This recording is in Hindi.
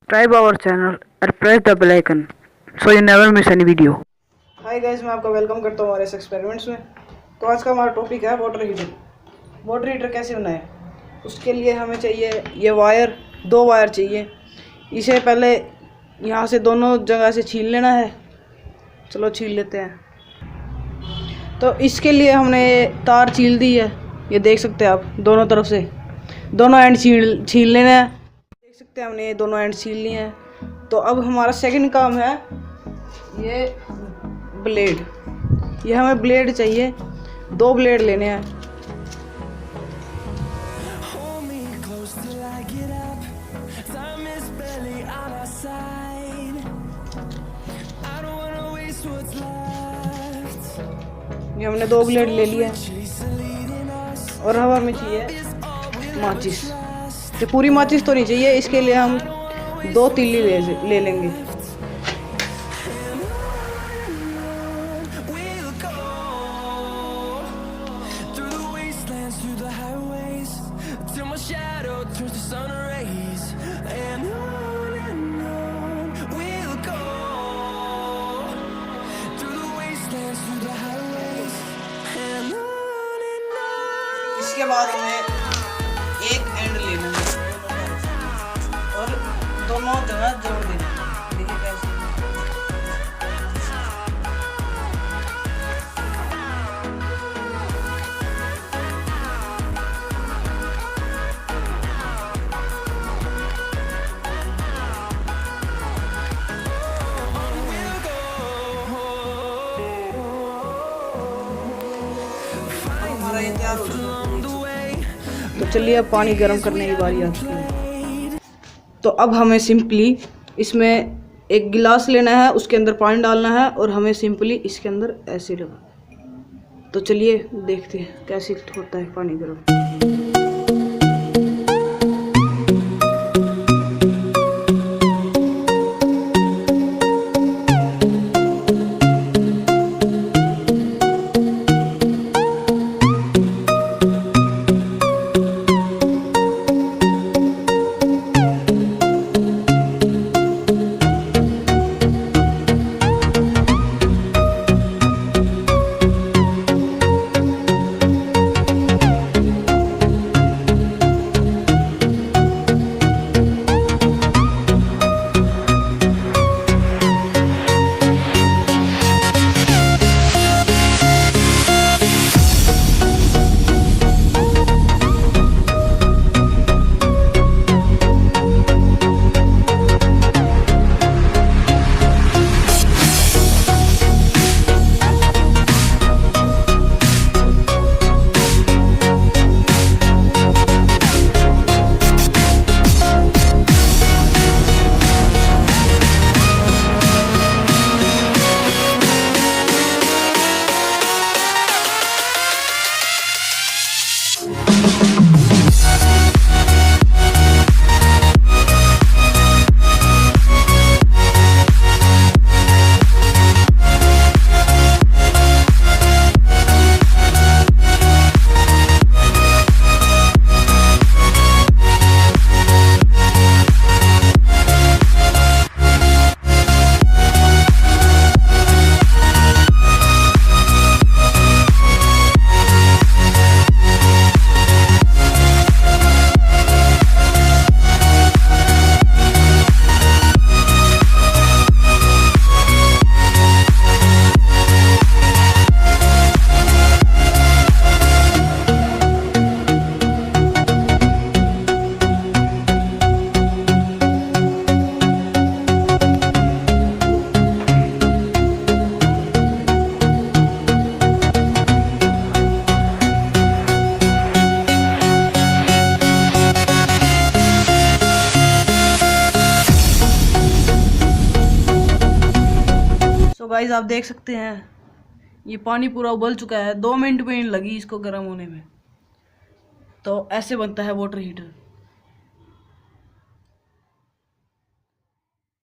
subscribe our channel and press the bell icon so you never miss any video. Hi guys, मैं आपका वेलकम करता हूँ हमारे इस एक्सपेरिमेंट्स में। तो आज का हमारा टॉपिक है वाटर हीटर। वाटर हीटर कैसे बनाएं, उसके लिए हमें चाहिए ये वायर, दो वायर चाहिए। इसे पहले यहाँ से दोनों जगह से छील लेना है। चलो छील लेते हैं। तो इसके लिए हमने तार छील दी है, ये देख सकते हैं आप। दोनों तरफ से दोनों एंड छील लेना है। देख सकते हैं हमने ये दोनों एंड छील लिए हैं। तो अब हमारा सेकंड काम है ये ब्लेड। ये हमें ब्लेड चाहिए, दो ब्लेड लेने हैं। ये हमने दो ब्लेड ले लिए और अब हमें चाहिए माचिस। ये पूरी माचिस तो नहीं चाहिए, इसके लिए हम दो तीली ले लेंगे। इसके बाद हमें एक एंड लेना है और दोनों जगह जोड़ देना है। देखिए कैसे। हमारा ये तैयार हो चुका है। तो चलिए अब पानी गर्म करने की बारी आती है। तो अब हमें सिंपली इसमें एक गिलास लेना है, उसके अंदर पानी डालना है और हमें सिंपली इसके अंदर ऐसे लगा। तो चलिए देखते हैं कैसे होता है पानी गर्म। गाइस आप देख सकते हैं ये पानी पूरा उबल चुका है। 2 मिनट भी नहीं लगी इसको गर्म होने में। तो ऐसे बनता है वाटर हीटर।